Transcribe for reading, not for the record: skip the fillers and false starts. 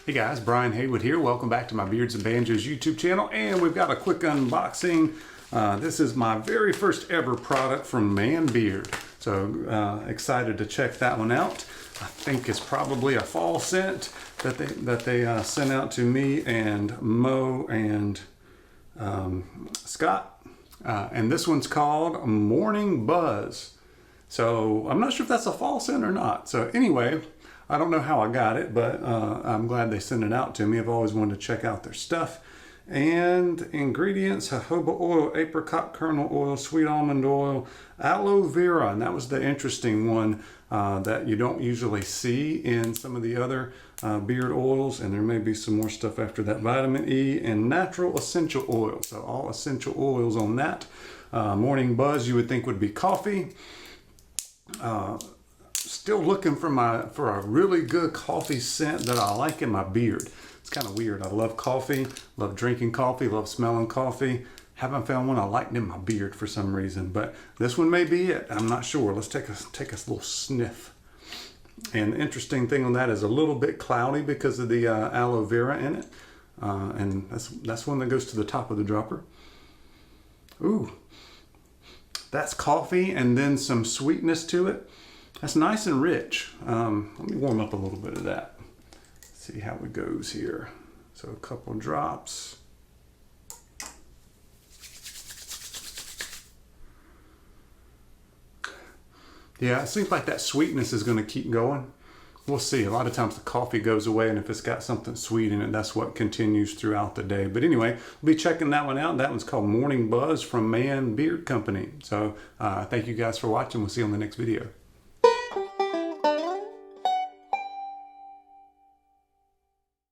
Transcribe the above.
Hey guys, Brian Haywood here. Welcome back to my Beards and Banjos YouTube channel, and we've got a quick unboxing. This is my very first ever product from Man Beard, so excited to check that one out. I think it's probably a fall scent that they sent out to me and Mo and Scott, and this one's called Morning Buzz. So I'm not sure if that's a fall scent or not. So anyway, I don't know how I got it, but I'm glad they sent it out to me. I've always wanted to check out their stuff. And ingredients: jojoba oil, apricot kernel oil, sweet almond oil, aloe vera. And that was the interesting one that you don't usually see in some of the other beard oils. And there may be some more stuff after that. Vitamin E and natural essential oil. So all essential oils on that. Morning Buzz, you would think would be coffee. Still looking for a really good coffee scent that I like in my beard. It's kind of weird. I love coffee, love drinking coffee, love smelling coffee. Haven't found one I liked in my beard for some reason, but this one may be it. I'm not sure. Let's take a little sniff. And the interesting thing on that is a little bit cloudy because of the aloe vera in it, and that's one that goes to the top of the dropper. Ooh, that's coffee and then some sweetness to it. That's nice and rich. Let me warm up a little bit of that. See how it goes here. So a couple drops. Yeah, it seems like that sweetness is going to keep going. We'll see. A lot of times the coffee goes away, and if it's got something sweet in it, that's what continues throughout the day. But anyway, we'll be checking that one out. That one's called Morning Buzz from Man Beard Company. So thank you guys for watching. We'll see you on the next video.